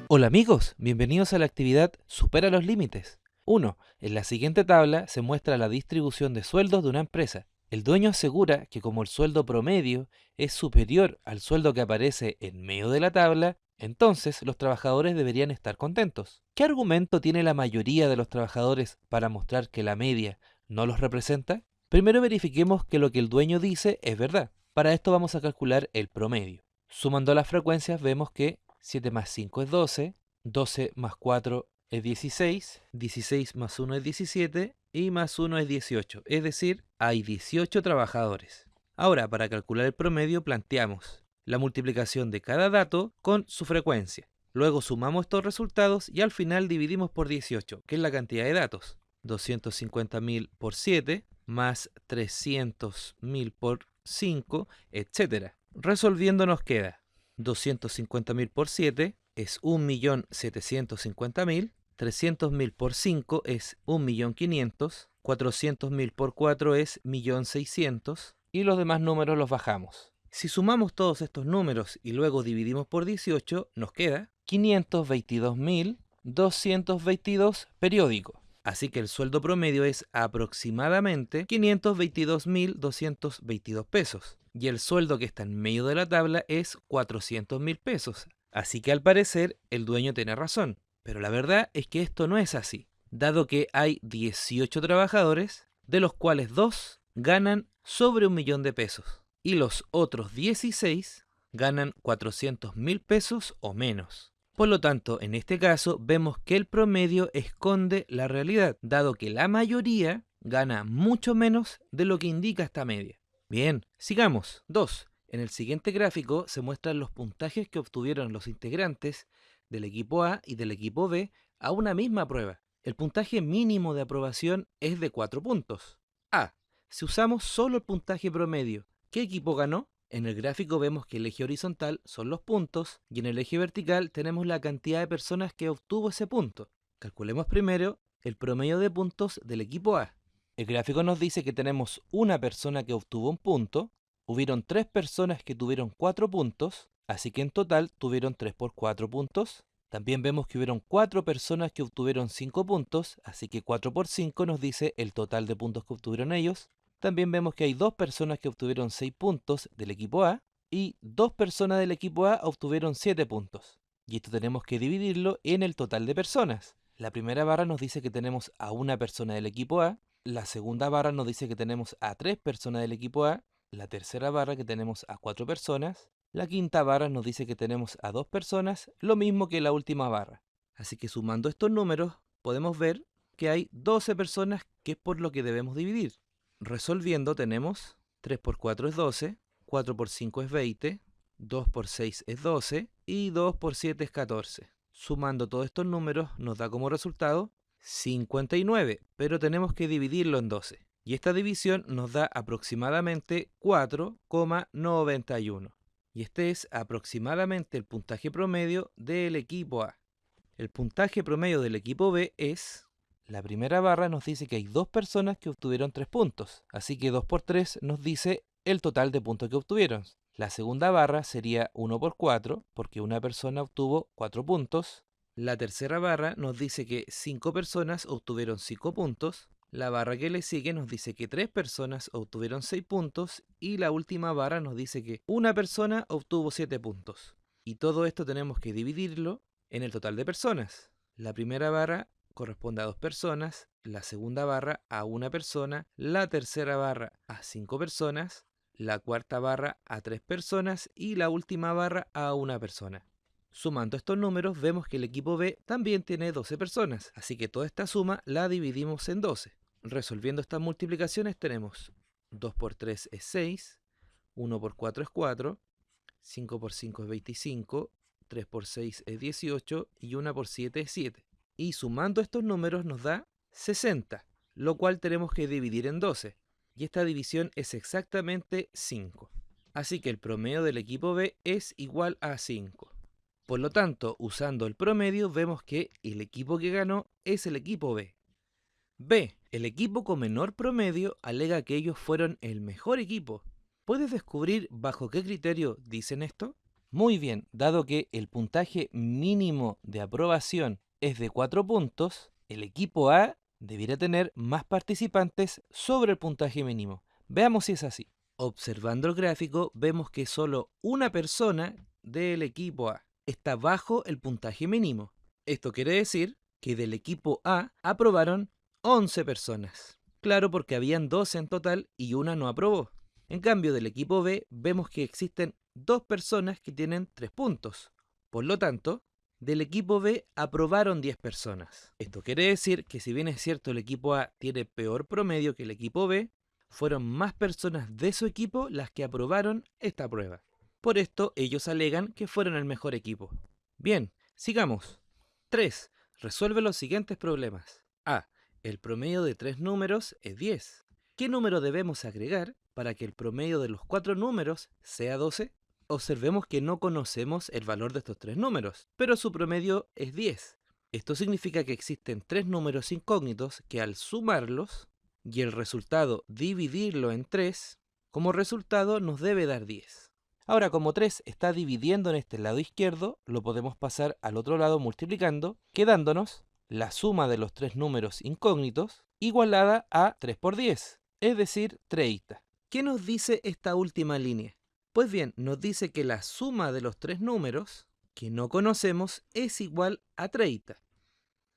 Hola amigos, bienvenidos a la actividad Supera los límites. 1. En la siguiente tabla se muestra la distribución de sueldos de una empresa. El dueño asegura que como el sueldo promedio es superior al sueldo que aparece en medio de la tabla, entonces los trabajadores deberían estar contentos. ¿Qué argumento tiene la mayoría de los trabajadores para mostrar que la media no los representa? Primero verifiquemos que lo que el dueño dice es verdad. Para esto vamos a calcular el promedio. Sumando las frecuencias vemos que 7 más 5 es 12, 12 más 4 es 16, 16 más 1 es 17 y más 1 es 18, es decir, hay 18 trabajadores. Ahora, para calcular el promedio planteamos la multiplicación de cada dato con su frecuencia. Luego sumamos estos resultados y al final dividimos por 18, que es la cantidad de datos. 250.000 por 7 más 300.000 por 5, etc. Resolviendo nos queda 250.000 por 7 es 1.750.000, 300.000 por 5 es 1.500.000, 400.000 por 4 es 1.600.000 y los demás números los bajamos. Si sumamos todos estos números y luego dividimos por 18, nos queda 522.222 periódico. Así que el sueldo promedio es aproximadamente 522.222 pesos. Y el sueldo que está en medio de la tabla es 400.000 pesos. Así que al parecer el dueño tiene razón. Pero la verdad es que esto no es así, dado que hay 18 trabajadores, de los cuales 2 ganan sobre 1.000.000 de pesos. Y los otros 16 ganan 400.000 pesos o menos. Por lo tanto, en este caso, vemos que el promedio esconde la realidad, dado que la mayoría gana mucho menos de lo que indica esta media. Bien, sigamos. 2. En el siguiente gráfico se muestran los puntajes que obtuvieron los integrantes del equipo A y del equipo B a una misma prueba. El puntaje mínimo de aprobación es de 4 puntos. A. Si usamos solo el puntaje promedio, ¿qué equipo ganó? En el gráfico vemos que el eje horizontal son los puntos y en el eje vertical tenemos la cantidad de personas que obtuvo ese punto. Calculemos primero el promedio de puntos del equipo A. El gráfico nos dice que tenemos una persona que obtuvo un punto, hubieron 3 personas que tuvieron 4 puntos, así que en total tuvieron 3 por 4 puntos. También vemos que hubieron 4 personas que obtuvieron 5 puntos, así que 4 por 5 nos dice el total de puntos que obtuvieron ellos. También vemos que hay 2 personas que obtuvieron 6 puntos del equipo A y 2 personas del equipo A obtuvieron 7 puntos. Y esto tenemos que dividirlo en el total de personas. La primera barra nos dice que tenemos a una persona del equipo A, la segunda barra nos dice que tenemos a 3 personas del equipo A, la tercera barra que tenemos a 4 personas, la quinta barra nos dice que tenemos a 2 personas, lo mismo que la última barra. Así que sumando estos números podemos ver que hay 12 personas, que es por lo que debemos dividir. Resolviendo tenemos 3 por 4 es 12, 4 por 5 es 20, 2 por 6 es 12 y 2 por 7 es 14. Sumando todos estos números nos da como resultado 59, pero tenemos que dividirlo en 12. Y esta división nos da aproximadamente 4,91. Y este es aproximadamente el puntaje promedio del equipo A. El puntaje promedio del equipo B es... La primera barra nos dice que hay 2 personas que obtuvieron 3 puntos, así que 2 por 3 nos dice el total de puntos que obtuvieron. La segunda barra sería 1 por 4, porque una persona obtuvo 4 puntos. La tercera barra nos dice que 5 personas obtuvieron 5 puntos. La barra que le sigue nos dice que 3 personas obtuvieron 6 puntos. Y la última barra nos dice que una persona obtuvo 7 puntos. Y todo esto tenemos que dividirlo en el total de personas. La primera barra corresponde a 2 personas, la segunda barra a una persona, la tercera barra a 5 personas, la cuarta barra a 3 personas y la última barra a una persona. Sumando estos números vemos que el equipo B también tiene 12 personas, así que toda esta suma la dividimos en 12. Resolviendo estas multiplicaciones tenemos 2 por 3 es 6, 1 por 4 es 4, 5 por 5 es 25, 3 por 6 es 18 y 1 por 7 es 7. Y sumando estos números nos da 60, lo cual tenemos que dividir en 12. Y esta división es exactamente 5. Así que el promedio del equipo B es igual a 5. Por lo tanto, usando el promedio, vemos que el equipo que ganó es el equipo B. B. El equipo con menor promedio alega que ellos fueron el mejor equipo. ¿Puedes descubrir bajo qué criterio dicen esto? Muy bien, dado que el puntaje mínimo de aprobación es de 4 puntos, el equipo A debiera tener más participantes sobre el puntaje mínimo. Veamos si es así. Observando el gráfico, vemos que solo una persona del equipo A está bajo el puntaje mínimo. Esto quiere decir que del equipo A aprobaron 11 personas. Claro, porque habían 12 en total y una no aprobó. En cambio, del equipo B vemos que existen 2 personas que tienen 3 puntos. Por lo tanto, del equipo B aprobaron 10 personas. Esto quiere decir que si bien es cierto el equipo A tiene peor promedio que el equipo B, fueron más personas de su equipo las que aprobaron esta prueba. Por esto, ellos alegan que fueron el mejor equipo. Bien, sigamos. 3. Resuelve los siguientes problemas. A. El promedio de 3 números es 10. ¿Qué número debemos agregar para que el promedio de los 4 números sea 12? Observemos que no conocemos el valor de estos 3 números, pero su promedio es 10. Esto significa que existen 3 números incógnitos que al sumarlos y el resultado dividirlo en 3, como resultado nos debe dar 10. Ahora, como 3 está dividiendo en este lado izquierdo, lo podemos pasar al otro lado multiplicando, quedándonos la suma de los 3 números incógnitos igualada a 3 por 10, es decir, 30. ¿Qué nos dice esta última línea? Pues bien, nos dice que la suma de los 3 números que no conocemos es igual a 30.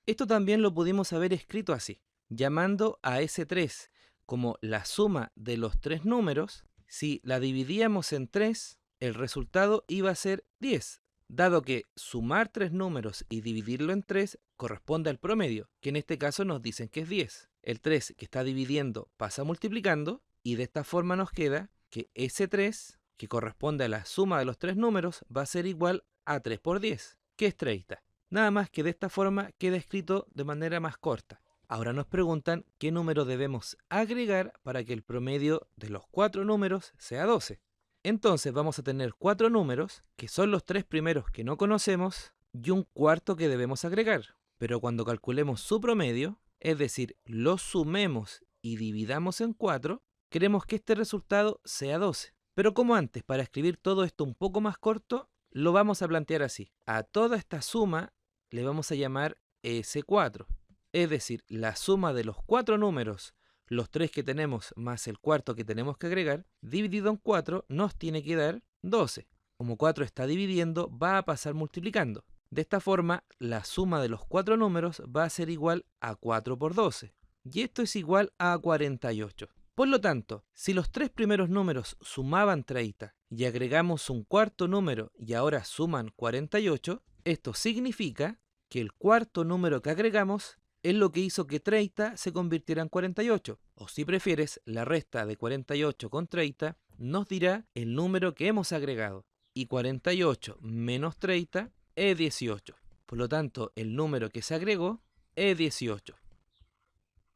Esto también lo pudimos haber escrito así, llamando a ese 3 como la suma de los 3 números. Si la dividíamos en 3, el resultado iba a ser 10, dado que sumar 3 números y dividirlo en 3 corresponde al promedio, que en este caso nos dicen que es 10. El 3 que está dividiendo pasa multiplicando y de esta forma nos queda que ese 3, que corresponde a la suma de los 3 números, va a ser igual a 3 por 10, que es 30. Nada más que de esta forma queda escrito de manera más corta. Ahora nos preguntan qué número debemos agregar para que el promedio de los 4 números sea 12. Entonces vamos a tener 4 números, que son los 3 primeros que no conocemos, y un cuarto que debemos agregar. Pero cuando calculemos su promedio, es decir, lo sumemos y dividamos en 4, queremos que este resultado sea 12. Pero como antes, para escribir todo esto un poco más corto, lo vamos a plantear así. A toda esta suma le vamos a llamar S4. Es decir, la suma de los 4 números, los 3 que tenemos más el cuarto que tenemos que agregar, dividido en 4 nos tiene que dar 12. Como 4 está dividiendo, va a pasar multiplicando. De esta forma, la suma de los 4 números va a ser igual a 4 por 12. Y esto es igual a 48. Por lo tanto, si los 3 primeros números sumaban 30 y agregamos un cuarto número y ahora suman 48, esto significa que el cuarto número que agregamos es lo que hizo que 30 se convirtiera en 48. O si prefieres, la resta de 48 con 30 nos dirá el número que hemos agregado. Y 48 menos 30 es 18. Por lo tanto, el número que se agregó es 18.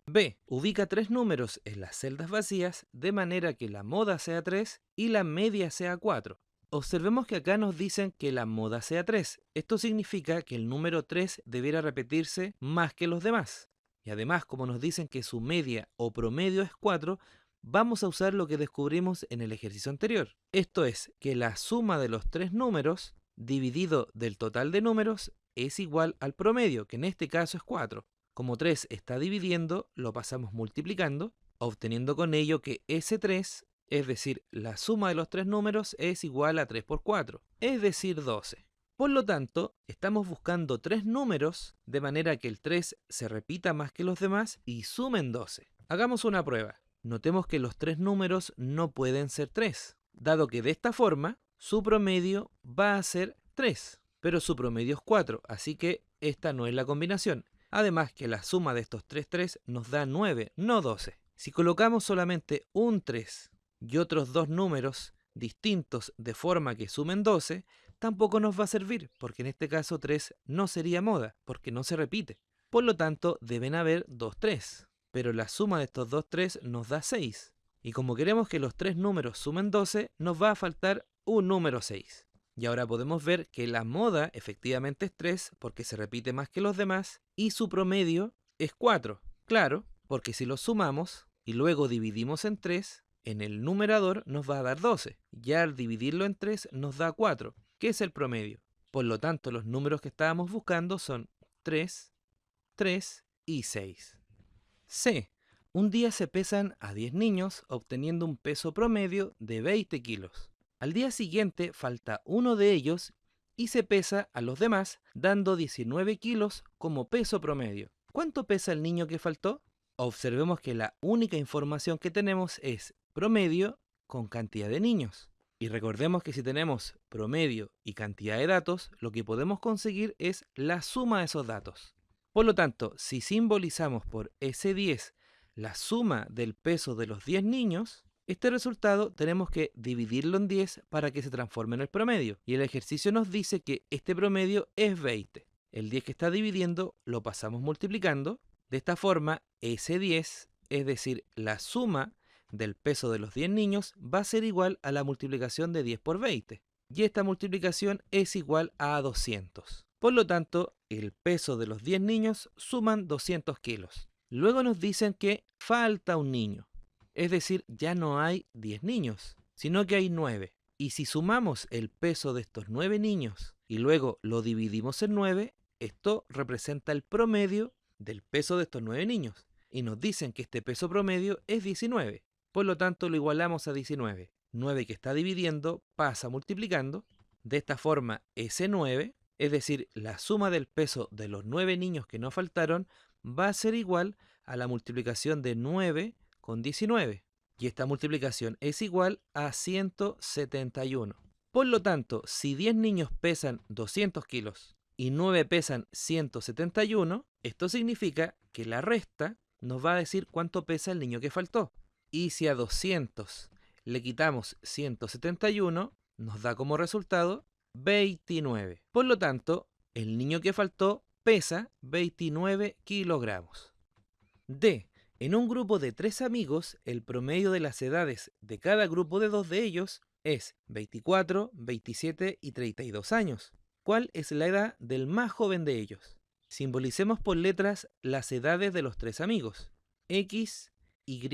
B. Ubica 3 números en las celdas vacías de manera que la moda sea 3 y la media sea 4. Observemos que acá nos dicen que la moda sea 3. Esto significa que el número 3 debiera repetirse más que los demás. Y además, como nos dicen que su media o promedio es 4, vamos a usar lo que descubrimos en el ejercicio anterior. Esto es, que la suma de los 3 números dividido del total de números es igual al promedio, que en este caso es 4. Como 3 está dividiendo, lo pasamos multiplicando, obteniendo con ello que ese 3, es decir, la suma de los 3 números es igual a 3 por 4, es decir, 12. Por lo tanto, estamos buscando 3 números de manera que el 3 se repita más que los demás y sumen 12. Hagamos una prueba. Notemos que los 3 números no pueden ser 3, dado que de esta forma su promedio va a ser 3, pero su promedio es 4, así que esta no es la combinación. Además que la suma de estos 3 nos da 9, no 12. Si colocamos solamente un 3 y otros 2 números distintos de forma que sumen 12, tampoco nos va a servir, porque en este caso 3 no sería moda, porque no se repite. Por lo tanto, deben haber 2 3, pero la suma de estos 2 3 nos da 6. Y como queremos que los 3 números sumen 12, nos va a faltar un número 6. Y ahora podemos ver que la moda efectivamente es 3 porque se repite más que los demás y su promedio es 4. Claro, porque si lo sumamos y luego dividimos en 3, en el numerador nos va a dar 12. Ya al dividirlo en 3 nos da 4, que es el promedio. Por lo tanto, los números que estábamos buscando son 3, 3 y 6. C. Un día se pesan a 10 niños obteniendo un peso promedio de 20 kilos. Al día siguiente falta uno de ellos y se pesa a los demás dando 19 kilos como peso promedio. ¿Cuánto pesa el niño que faltó? Observemos que la única información que tenemos es promedio con cantidad de niños. Y recordemos que si tenemos promedio y cantidad de datos, lo que podemos conseguir es la suma de esos datos. Por lo tanto, si simbolizamos por ese 10 la suma del peso de los 10 niños, este resultado tenemos que dividirlo en 10 para que se transforme en el promedio. Y el ejercicio nos dice que este promedio es 20. El 10 que está dividiendo lo pasamos multiplicando. De esta forma, ese 10, es decir, la suma del peso de los 10 niños, va a ser igual a la multiplicación de 10 por 20. Y esta multiplicación es igual a 200. Por lo tanto, el peso de los 10 niños suman 200 kilos. Luego nos dicen que falta un niño. Es decir, ya no hay 10 niños, sino que hay 9. Y si sumamos el peso de estos 9 niños y luego lo dividimos en 9, esto representa el promedio del peso de estos 9 niños. Y nos dicen que este peso promedio es 19. Por lo tanto, lo igualamos a 19. 9 que está dividiendo pasa multiplicando. De esta forma, ese 9, es decir, la suma del peso de los 9 niños que nos faltaron, va a ser igual a la multiplicación de 9 con 19. Y esta multiplicación es igual a 171. Por lo tanto, si 10 niños pesan 200 kilos y 9 pesan 171, esto significa que la resta nos va a decir cuánto pesa el niño que faltó. Y si a 200 le quitamos 171, nos da como resultado 29. Por lo tanto, el niño que faltó pesa 29 kilogramos. D. En un grupo de 3 amigos, el promedio de las edades de cada grupo de 2 de ellos es 24, 27 y 32 años. ¿Cuál es la edad del más joven de ellos? Simbolicemos por letras las edades de los 3 amigos, X, Y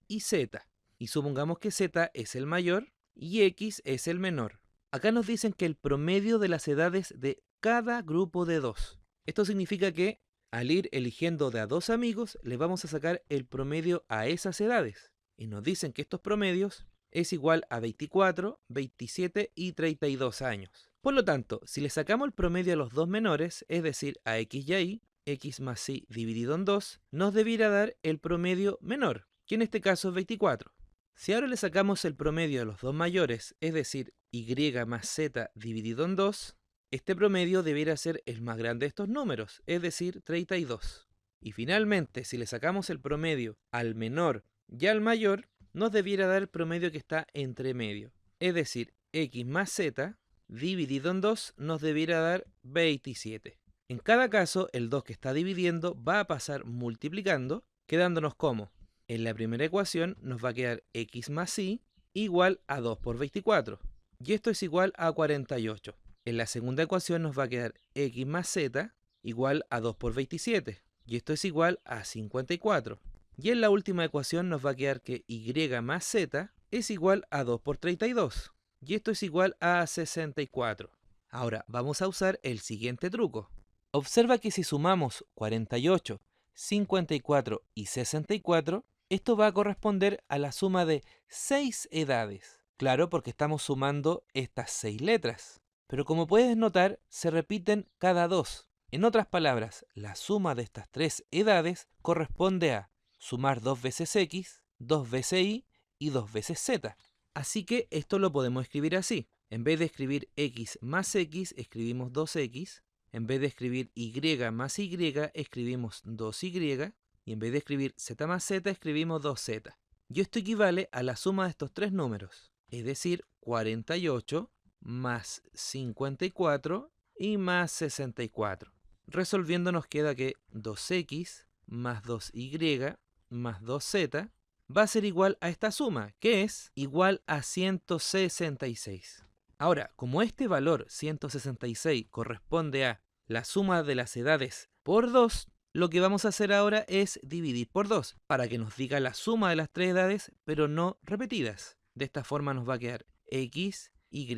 y Z. Y supongamos que Z es el mayor y X es el menor. Acá nos dicen que el promedio de las edades de cada grupo de 2. Esto significa que al ir eligiendo de a 2 amigos, le vamos a sacar el promedio a esas edades. Y nos dicen que estos promedios es igual a 24, 27 y 32 años. Por lo tanto, si le sacamos el promedio a los 2 menores, es decir, a X y a Y, X más Y dividido en 2, nos debiera dar el promedio menor, que en este caso es 24. Si ahora le sacamos el promedio a los 2 mayores, es decir, Y más Z dividido en 2, este promedio debiera ser el más grande de estos números, es decir, 32. Y finalmente, si le sacamos el promedio al menor y al mayor, nos debiera dar el promedio que está entre medio. Es decir, X más Z dividido en 2 nos debiera dar 27. En cada caso, el 2 que está dividiendo va a pasar multiplicando, quedándonos como: en la primera ecuación nos va a quedar X más Y igual a 2 por 24. Y esto es igual a 48. En la segunda ecuación nos va a quedar X más Z igual a 2 por 27. Y esto es igual a 54. Y en la última ecuación nos va a quedar que Y más Z es igual a 2 por 32. Y esto es igual a 64. Ahora vamos a usar el siguiente truco. Observa que si sumamos 48, 54 y 64, esto va a corresponder a la suma de 6 edades. Claro, porque estamos sumando estas 6 letras. Pero como puedes notar, se repiten cada 2. En otras palabras, la suma de estas 3 edades corresponde a sumar 2 veces X, 2 veces Y y 2 veces Z. Así que esto lo podemos escribir así. En vez de escribir X más X, escribimos 2X. En vez de escribir Y más Y, escribimos 2Y. Y en vez de escribir Z más Z, escribimos 2Z. Y esto equivale a la suma de estos 3 números. Es decir, 48 más 54 y más 64. Resolviendo nos queda que 2X más 2Y más 2Z va a ser igual a esta suma, que es igual a 166. Ahora, como este valor 166 corresponde a la suma de las edades por 2, lo que vamos a hacer ahora es dividir por 2, para que nos diga la suma de las 3 edades, pero no repetidas. De esta forma nos va a quedar X, Y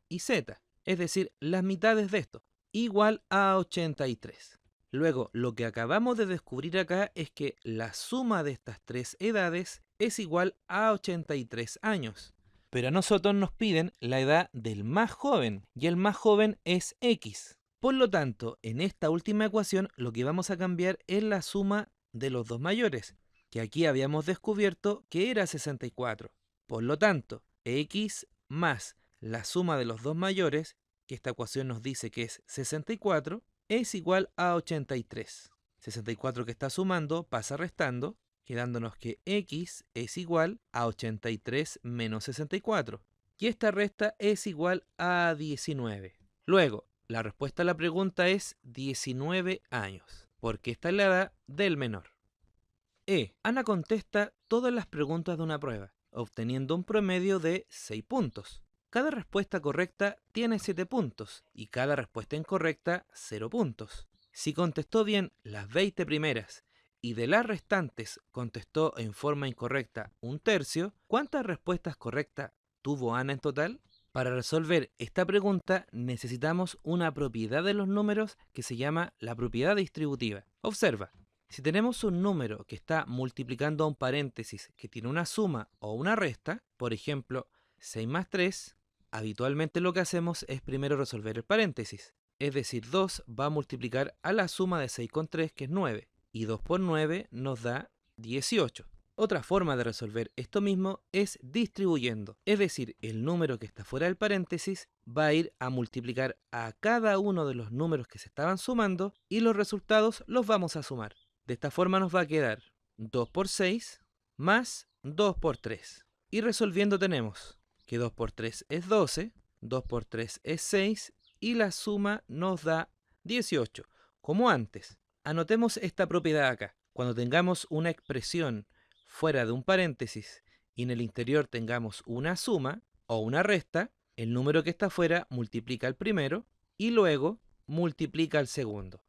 y Z. es decir, las mitades de esto, igual a 83. Luego, lo que acabamos de descubrir acá es que la suma de estas tres edades es igual a 83 años. Pero a nosotros nos piden la edad del más joven, y el más joven es X. Por lo tanto, en esta última ecuación lo que vamos a cambiar es la suma de los dos mayores, que aquí habíamos descubierto que era 64. Por lo tanto, X más la suma de los dos mayores, que esta ecuación nos dice que es 64, es igual a 83. 64 que está sumando pasa restando, quedándonos que X es igual a 83 menos 64. Y esta resta es igual a 19. Luego, la respuesta a la pregunta es 19 años, porque esta es la edad del menor. Ana contesta todas las preguntas de una prueba, obteniendo un promedio de 6 puntos. Cada respuesta correcta tiene 7 puntos y cada respuesta incorrecta 0 puntos. Si contestó bien las 20 primeras y de las restantes contestó en forma incorrecta un tercio, ¿cuántas respuestas correctas tuvo Ana en total? Para resolver esta pregunta necesitamos una propiedad de los números que se llama la propiedad distributiva. Observa, si tenemos un número que está multiplicando a un paréntesis que tiene una suma o una resta, por ejemplo, 6 más 3, habitualmente lo que hacemos es primero resolver el paréntesis. Es decir, 2 va a multiplicar a la suma de 6 con 3, que es 9, y 2 por 9 nos da 18. Otra forma de resolver esto mismo es distribuyendo, es decir, el número que está fuera del paréntesis va a ir a multiplicar a cada uno de los números que se estaban sumando y los resultados los vamos a sumar. De esta forma nos va a quedar 2 por 6 más 2 por 3. Y resolviendo tenemos que 2 por 3 es 12, 2 por 3 es 6 y la suma nos da 18, como antes. Anotemos esta propiedad acá. Cuando tengamos una expresión fuera de un paréntesis y en el interior tengamos una suma o una resta, el número que está fuera multiplica al primero y luego multiplica al segundo.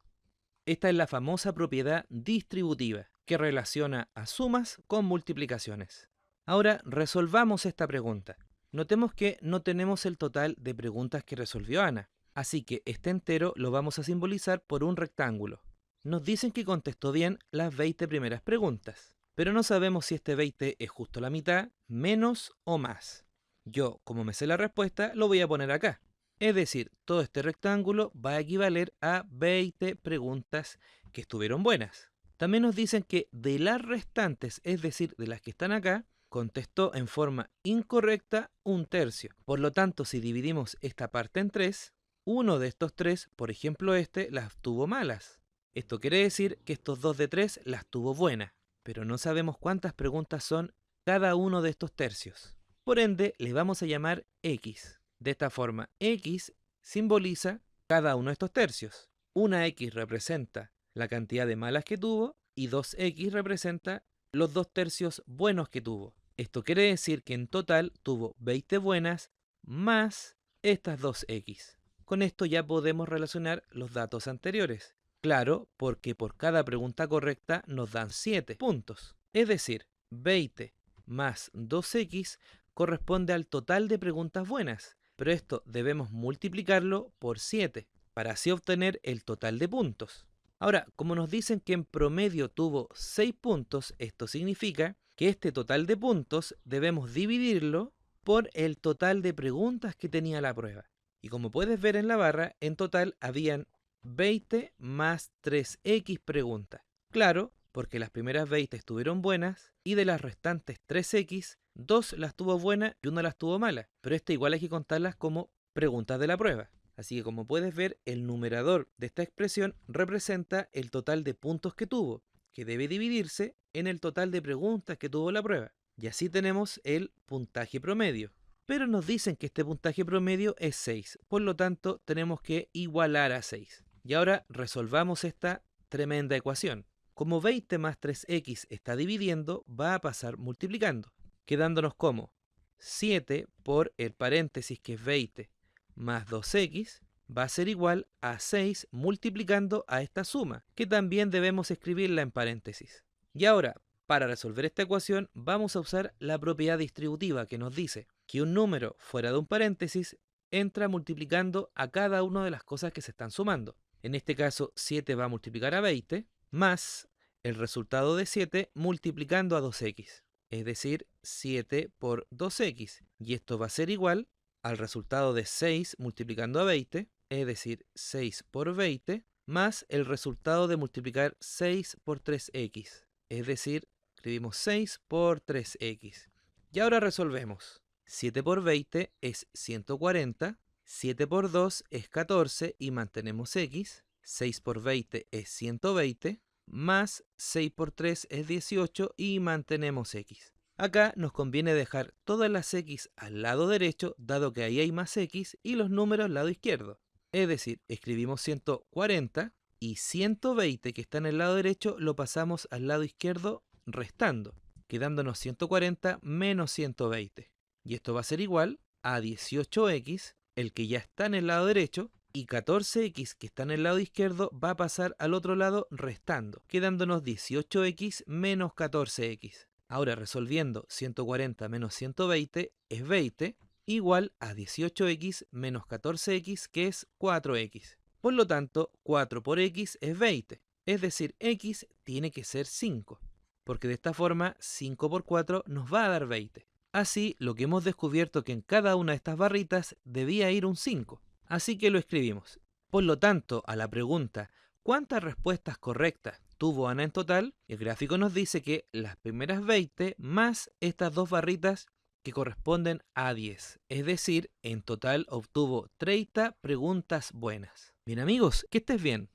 Esta es la famosa propiedad distributiva que relaciona a sumas con multiplicaciones. Ahora resolvamos esta pregunta. Notemos que no tenemos el total de preguntas que resolvió Ana, así que este entero lo vamos a simbolizar por un rectángulo. Nos dicen que contestó bien las 20 primeras preguntas, pero no sabemos si este 20 es justo la mitad, menos o más. Yo, como me sé la respuesta, lo voy a poner acá. Es decir, todo este rectángulo va a equivaler a 20 preguntas que estuvieron buenas. También nos dicen que de las restantes, es decir, de las que están acá, contestó en forma incorrecta un tercio. Por lo tanto, si dividimos esta parte en 3, uno de estos 3, por ejemplo este, las tuvo malas. Esto quiere decir que estos 2 de 3 las tuvo buenas, pero no sabemos cuántas preguntas son cada uno de estos tercios. Por ende, le vamos a llamar X. De esta forma, X simboliza cada uno de estos tercios. Una X representa la cantidad de malas que tuvo y 2X representa los 2 tercios buenos que tuvo. Esto quiere decir que en total tuvo 20 buenas más estas 2X. Con esto ya podemos relacionar los datos anteriores. Claro, porque por cada pregunta correcta nos dan 7 puntos. Es decir, 20 más 2X corresponde al total de preguntas buenas, pero esto debemos multiplicarlo por 7 para así obtener el total de puntos. Ahora, como nos dicen que en promedio tuvo 6 puntos, esto significa que este total de puntos debemos dividirlo por el total de preguntas que tenía la prueba. Y como puedes ver en la barra, en total habían 20 más 3X preguntas. Claro, porque las primeras 20 estuvieron buenas y de las restantes 3X, 2 las tuvo buenas y 1 las tuvo malas. Pero esta igual hay que contarlas como preguntas de la prueba. Así que como puedes ver, el numerador de esta expresión representa el total de puntos que tuvo, que debe dividirse en el total de preguntas que tuvo la prueba. Y así tenemos el puntaje promedio. Pero nos dicen que este puntaje promedio es 6, por lo tanto tenemos que igualar a 6. Y ahora resolvamos esta tremenda ecuación. Como 20 más 3x está dividiendo, va a pasar multiplicando, quedándonos como 7 por el paréntesis que es 20 más 2x va a ser igual a 6 multiplicando a esta suma, que también debemos escribirla en paréntesis. Y ahora, para resolver esta ecuación, vamos a usar la propiedad distributiva que nos dice que un número fuera de un paréntesis entra multiplicando a cada una de las cosas que se están sumando. En este caso, 7 va a multiplicar a 20, más el resultado de 7 multiplicando a 2x. Es decir, 7 por 2x. Y esto va a ser igual al resultado de 6 multiplicando a 20, es decir, 6 por 20, más el resultado de multiplicar 6 por 3x. Es decir, escribimos 6 por 3x. Y ahora resolvemos. 7 por 20 es 140, 7 por 2 es 14 y mantenemos x, 6 por 20 es 120, más 6 por 3 es 18 y mantenemos x. Acá nos conviene dejar todas las x al lado derecho, dado que ahí hay más x, y los números al lado izquierdo. Es decir, escribimos 140 y 120 que está en el lado derecho lo pasamos al lado izquierdo restando, quedándonos 140 menos 120. Y esto va a ser igual a 18x, el que ya está en el lado derecho, y 14x que está en el lado izquierdo va a pasar al otro lado restando, quedándonos 18x menos 14x. Ahora resolviendo 140 menos 120 es 20, igual a 18x menos 14x que es 4x. Por lo tanto, 4 por x es 20, es decir, x tiene que ser 5, porque de esta forma 5 por 4 nos va a dar 20. Así, lo que hemos descubierto que en cada una de estas barritas debía ir un 5. Así que lo escribimos. Por lo tanto, a la pregunta ¿cuántas respuestas correctas tuvo Ana en total? El gráfico nos dice que las primeras 20 más estas dos barritas que corresponden a 10. Es decir, en total obtuvo 30 preguntas buenas. Bien amigos, que estés bien.